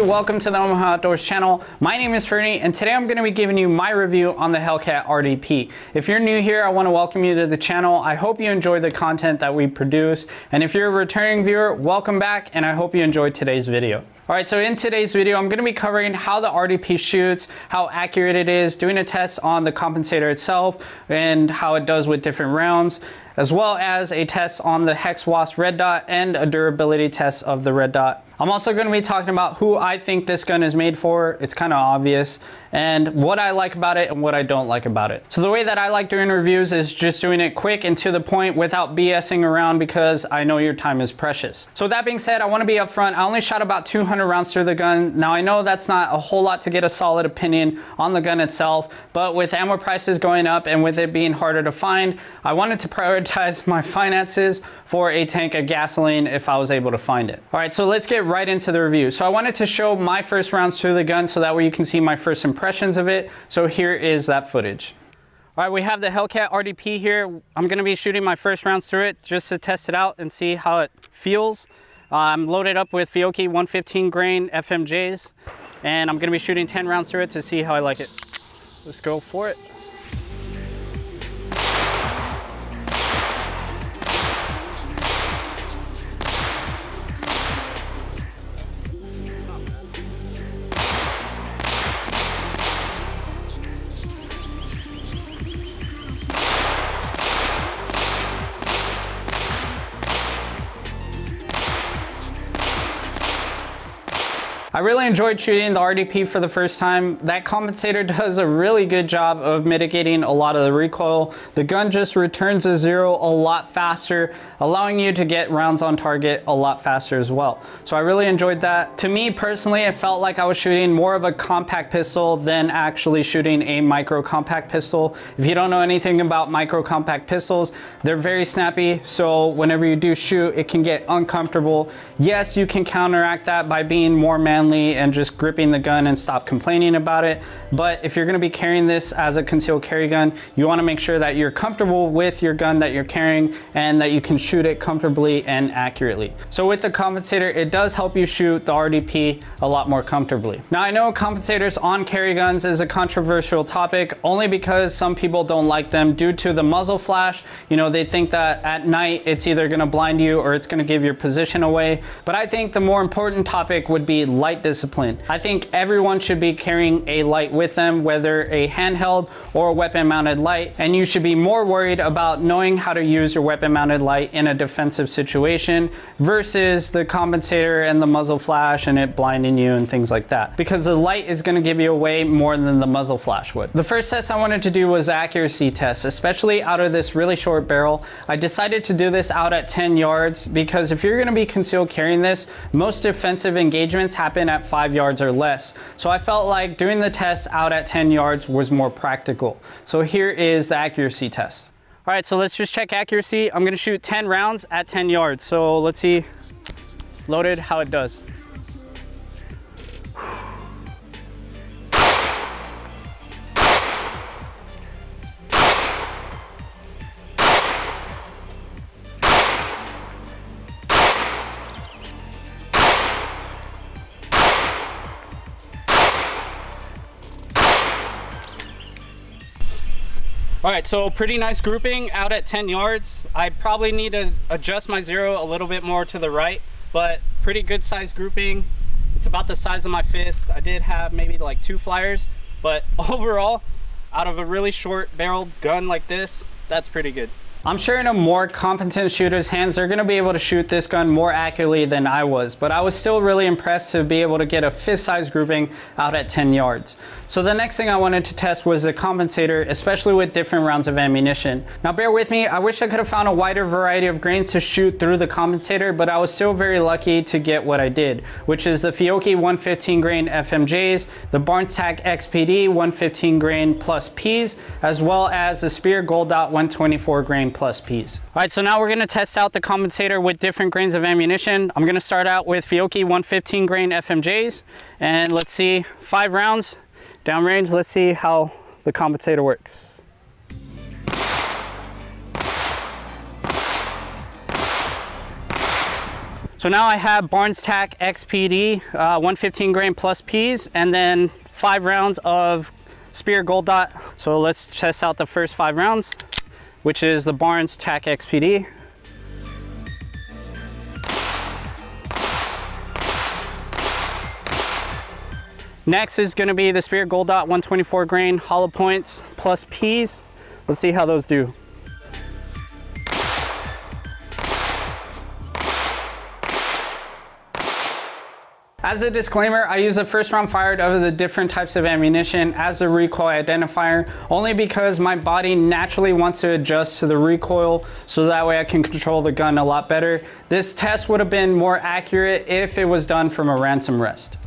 Welcome to the Omaha Outdoors channel. My name is Fernie, and today I'm going to be giving you my review on the Hellcat RDP. If you're new here, I want to welcome you to the channel. I hope you enjoy the content that we produce, and if you're a returning viewer, welcome back, and I hope you enjoyed today's video. Alright, so in today's video, I'm going to be covering how the RDP shoots, how accurate it is, doing a test on the Compensator itself, and how it does with different rounds, as well as a test on the Hex Wasp red dot and a durability test of the red dot. I'm also going to be talking about who I think this gun is made for. It's kind of obvious, and what I like about it and what I don't like about it. So the way that I like doing reviews is just doing it quick and to the point without BSing around, because I know your time is precious. So with that being said, I want to be upfront. I only shot about 200 rounds through the gun. Now I know that's not a whole lot to get a solid opinion on the gun itself, but with ammo prices going up and with it being harder to find, I wanted to prioritize my finances for a tank of gasoline if I was able to find it. All right, so let's get right into the review. So I wanted to show my first rounds through the gun so that way you can see my first impressions of it. So here is that footage. All right, we have the Hellcat RDP here. I'm going to be shooting my first rounds through it just to test it out and see how it feels. I'm loaded up with Fiocchi 115 grain FMJs, and I'm going to be shooting 10 rounds through it to see how I like it. Let's go for it. I really enjoyed shooting the RDP for the first time. That Compensator does a really good job of mitigating a lot of the recoil. The gun just returns to zero a lot faster, allowing you to get rounds on target a lot faster as well. So I really enjoyed that. To me personally, it felt like I was shooting more of a compact pistol than actually shooting a micro compact pistol. If you don't know anything about micro compact pistols, they're very snappy. So whenever you do shoot, it can get uncomfortable. Yes, you can counteract that by being more manly and just gripping the gun and stop complaining about it. But if you're going to be carrying this as a concealed carry gun, you want to make sure that you're comfortable with your gun that you're carrying and that you can shoot it comfortably and accurately. So with the Compensator, it does help you shoot the RDP a lot more comfortably. Now I know Compensators on carry guns is a controversial topic only because some people don't like them due to the muzzle flash. You know, they think that at night it's either going to blind you or it's going to give your position away. But I think the more important topic would be light discipline. I think everyone should be carrying a light with them, whether a handheld or a weapon mounted light, and you should be more worried about knowing how to use your weapon mounted light in a defensive situation versus the Compensator and the muzzle flash and it blinding you and things like that, because the light is going to give you away more than the muzzle flash would. The first test I wanted to do was accuracy test, especially out of this really short barrel. I decided to do this out at 10 yards because if you're going to be concealed carrying this, most defensive engagements happen at 5 yards or less. So I felt like doing the test out at 10 yards was more practical. So here is the accuracy test. All right, so let's just check accuracy. I'm gonna shoot 10 rounds at 10 yards. So let's see, loaded, how it does. All right, so pretty nice grouping out at 10 yards. I probably need to adjust my zero a little bit more to the right, but pretty good size grouping. It's about the size of my fist. I did have maybe like 2 flyers, but overall, out of a really short barreled gun like this, that's pretty good. I'm sure in a more competent shooter's hands, they're gonna be able to shoot this gun more accurately than I was, but I was still really impressed to be able to get a fist-size grouping out at 10 yards. So the next thing I wanted to test was the Compensator, especially with different rounds of ammunition. Now bear with me, I wish I could have found a wider variety of grains to shoot through the Compensator, but I was still very lucky to get what I did, which is the Fiocchi 115 grain FMJs, the Barnes Tac XPD 115 grain plus Ps, as well as the Speer Gold Dot 124 grain plus Ps. All right, so now we're gonna test out the Compensator with different grains of ammunition. I'm gonna start out with Fiocchi 115 grain FMJs, and let's see, 5 rounds, downrange, let's see how the Compensator works. So now I have Barnes Tac XPD 115 grain plus Ps, and then 5 rounds of Speer Gold Dot. So let's test out the first 5 rounds, which is the Barnes Tac XPD. Next is gonna be the Speer Gold Dot 124 grain hollow points plus Ps. Let's see how those do. As a disclaimer, I use the first round fired of the different types of ammunition as a recoil identifier, only because my body naturally wants to adjust to the recoil so that way I can control the gun a lot better. This test would have been more accurate if it was done from a ransom rest.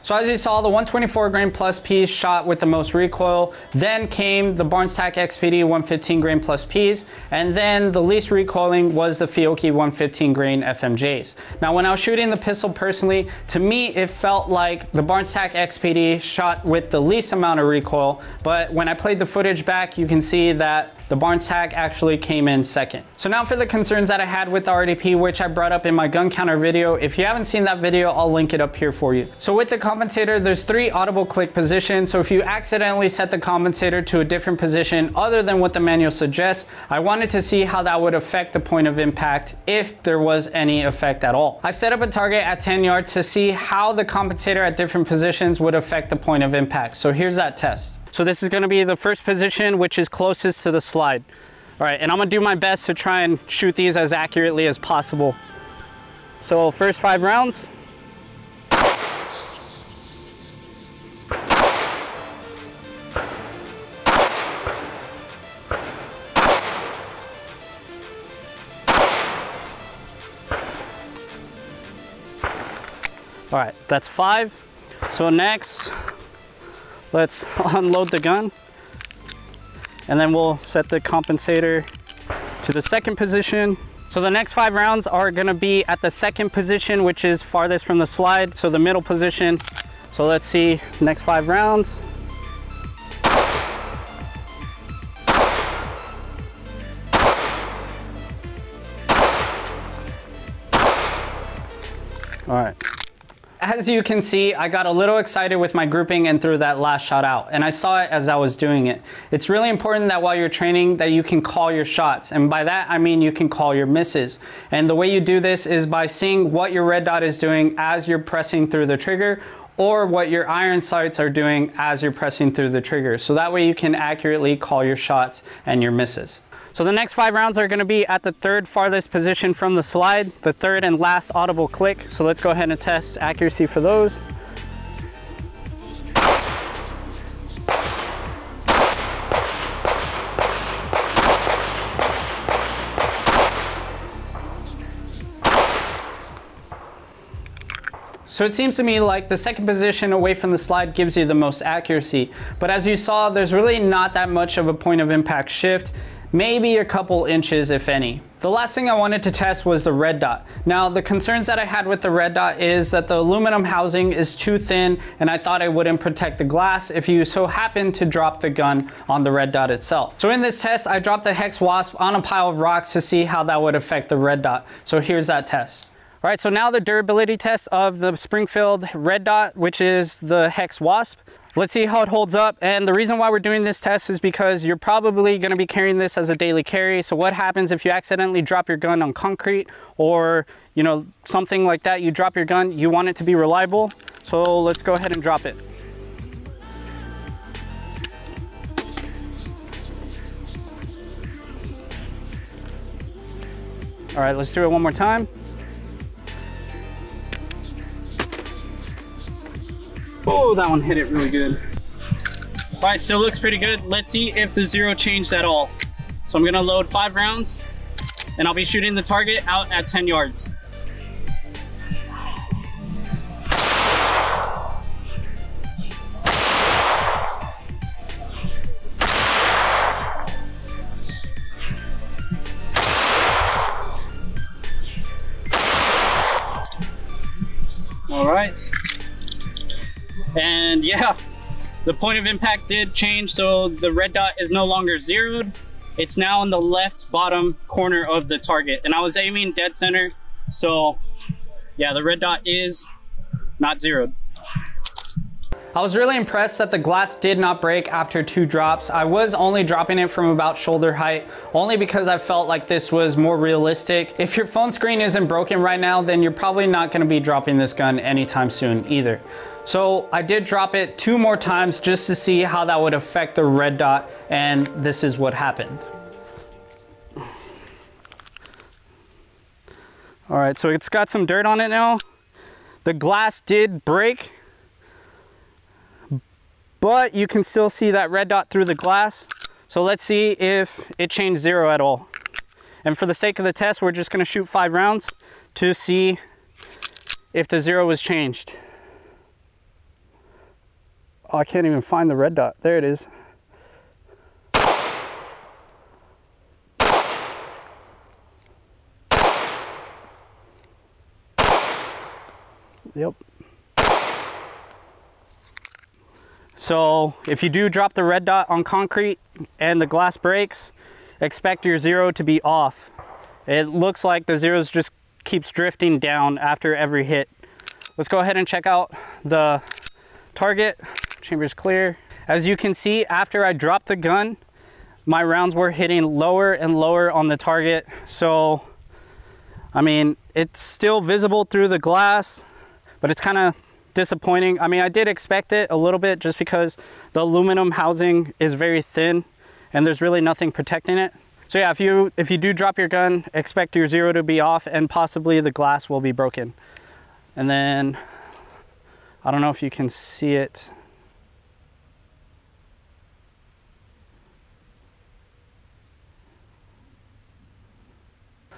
So as you saw, the 124 grain plus Ps shot with the most recoil, then came the Barnes Tac XPD 115 grain plus Ps, and then the least recoiling was the Fiocchi 115 grain FMJs. Now when I was shooting the pistol personally, to me it felt like the Barnes Tac XPD shot with the least amount of recoil, but when I played the footage back, you can see that the Barnes Tac actually came in second. So now for the concerns that I had with the RDP, which I brought up in my gun counter video. If you haven't seen that video, I'll link it up here for you. So with the Compensator, there's 3 audible click positions. So if you accidentally set the Compensator to a different position other than what the manual suggests, I wanted to see how that would affect the point of impact, if there was any effect at all. I set up a target at 10 yards to see how the Compensator at different positions would affect the point of impact. So here's that test. So this is gonna be the first position, which is closest to the slide. All right, and I'm gonna do my best to try and shoot these as accurately as possible. So first 5 rounds. All right, that's 5. So next, let's unload the gun, and then we'll set the Compensator to the second position. So the next 5 rounds are gonna be at the second position, which is farthest from the slide, so the middle position. So let's see, next 5 rounds. All right. As you can see, I got a little excited with my grouping and threw that last shot out, and I saw it as I was doing it. It's really important that while you're training that you can call your shots, and by that I mean you can call your misses. And the way you do this is by seeing what your red dot is doing as you're pressing through the trigger, or what your iron sights are doing as you're pressing through the trigger. So that way you can accurately call your shots and your misses. So the next 5 rounds are gonna be at the 3rd farthest position from the slide, the 3rd and last audible click. So let's go ahead and test accuracy for those. So it seems to me like the second position away from the slide gives you the most accuracy. But as you saw, there's really not that much of a point of impact shift. Maybe a couple inches, if any. The last thing I wanted to test was the red dot. Now, the concerns that I had with the red dot is that the aluminum housing is too thin, and I thought it wouldn't protect the glass if you so happen to drop the gun on the red dot itself. So in this test, I dropped the Hex Wasp on a pile of rocks to see how that would affect the red dot. So here's that test. All right, so now the durability test of the Springfield red dot, which is the Hex Wasp. Let's see how it holds up. And the reason why we're doing this test is because you're probably going to be carrying this as a daily carry. So what happens if you accidentally drop your gun on concrete or, you know, something like that? You drop your gun, you want it to be reliable. So let's go ahead and drop it. All right, let's do it one more time. Oh, that one hit it really good. All right, still looks pretty good. Let's see if the zero changed at all. So I'm gonna load 5 rounds and I'll be shooting the target out at 10 yards. All right. And yeah, the point of impact did change, so the red dot is no longer zeroed. It's now in the left bottom corner of the target, and I was aiming dead center, so yeah, the red dot is not zeroed. I was really impressed that the glass did not break after 2 drops. I was only dropping it from about shoulder height, only because I felt like this was more realistic. If your phone screen isn't broken right now, then you're probably not gonna be dropping this gun anytime soon either. So I did drop it 2 more times just to see how that would affect the red dot, and this is what happened. All right, so it's got some dirt on it now. The glass did break, but you can still see that red dot through the glass. So let's see if it changed zero at all. And for the sake of the test, we're just gonna shoot 5 rounds to see if the zero was changed. Oh, I can't even find the red dot. There it is. Yep. So if you do drop the red dot on concrete and the glass breaks, expect your zero to be off. It looks like the zeros just keeps drifting down after every hit. Let's go ahead and check out the target. Chamber's clear. As you can see, after I dropped the gun, my rounds were hitting lower and lower on the target. So, I mean, it's still visible through the glass, but it's kind of disappointing. I mean, I did expect it a little bit just because the aluminum housing is very thin and there's really nothing protecting it. So yeah, if you do drop your gun, expect your zero to be off and possibly the glass will be broken. And then, I don't know if you can see it.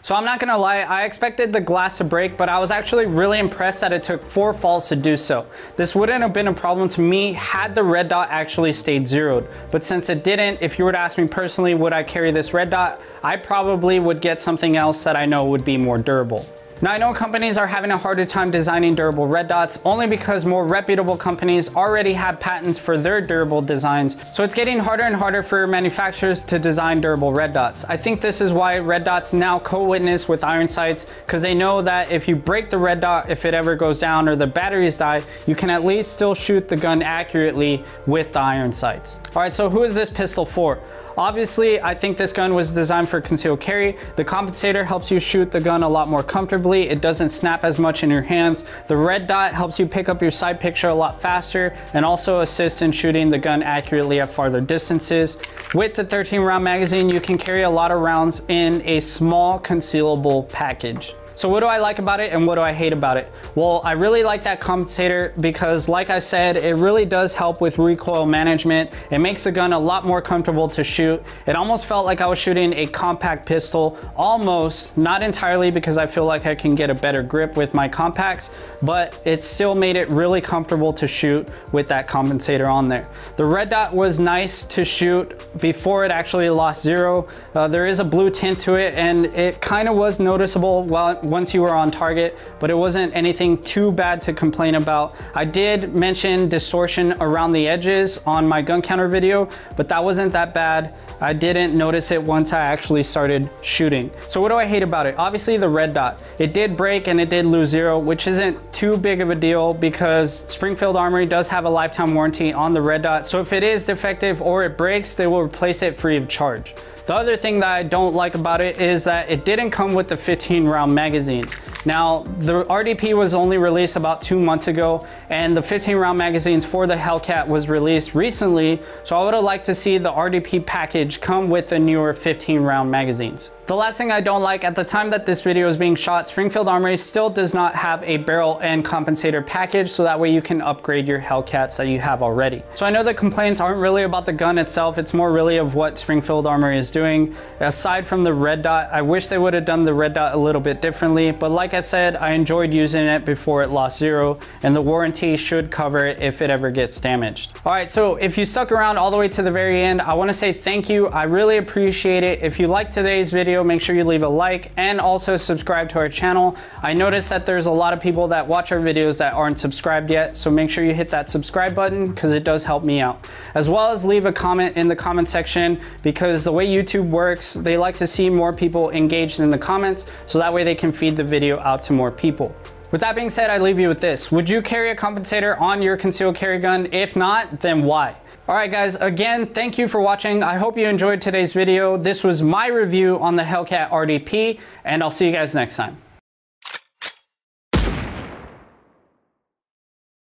So I'm not gonna lie, I expected the glass to break, but I was actually really impressed that it took 4 falls to do so. This wouldn't have been a problem to me had the red dot actually stayed zeroed. But since it didn't, if you were to ask me personally, would I carry this red dot? I probably would get something else that I know would be more durable. Now I know companies are having a harder time designing durable red dots only because more reputable companies already have patents for their durable designs, so it's getting harder and harder for manufacturers to design durable red dots. I think this is why red dots now co-witness with iron sights, because they know that if you break the red dot, if it ever goes down or the batteries die, you can at least still shoot the gun accurately with the iron sights. All right, so who is this pistol for? Obviously, I think this gun was designed for concealed carry. The Compensator helps you shoot the gun a lot more comfortably. It doesn't snap as much in your hands. The red dot helps you pick up your side picture a lot faster and also assists in shooting the gun accurately at farther distances. With the 13-round magazine, you can carry a lot of rounds in a small concealable package. So what do I like about it and what do I hate about it? Well, I really like that Compensator because, like I said, it really does help with recoil management. It makes the gun a lot more comfortable to shoot. It almost felt like I was shooting a compact pistol, almost, not entirely, because I feel like I can get a better grip with my compacts, but it still made it really comfortable to shoot with that Compensator on there. The red dot was nice to shoot before it actually lost zero. There is a blue tint to it and it kind of was noticeable once you were on target, but it wasn't anything too bad to complain about. I did mention distortion around the edges on my gun counter video, but that wasn't that bad. I didn't notice it once I actually started shooting. So what do I hate about it? Obviously the red dot. It did break and it did lose 0, which isn't too big of a deal because Springfield Armory does have a lifetime warranty on the red dot. So if it is defective or it breaks, they will replace it free of charge. The other thing that I don't like about it is that it didn't come with the 15 round magazines. Now, the RDP was only released about 2 months ago, and the 15 round magazines for the Hellcat was released recently, so I would have liked to see the RDP package come with the newer 15 round magazines. The last thing I don't like, at the time that this video is being shot, Springfield Armory still does not have a barrel and compensator package, so that way you can upgrade your Hellcats that you have already. So I know the complaints aren't really about the gun itself, it's more really of what Springfield Armory is doing. Aside from the red dot, I wish they would have done the red dot a little bit differently, but like I said, I enjoyed using it before it lost 0, and the warranty should cover it if it ever gets damaged. All right, so if you stuck around all the way to the very end, I want to say thank you. I really appreciate it. If you liked today's video, make sure you leave a like and also subscribe to our channel. I noticed that there's a lot of people that watch our videos that aren't subscribed yet, so make sure you hit that subscribe button because it does help me out. As well as leave a comment in the comment section, because the way YouTube works, they like to see more people engaged in the comments, so that way they can feed the video out to more people. With that being said, I leave you with this. Would you carry a compensator on your concealed carry gun? If not, then why? All right, guys, again, thank you for watching. I hope you enjoyed today's video. This was my review on the Hellcat RDP, and I'll see you guys next time.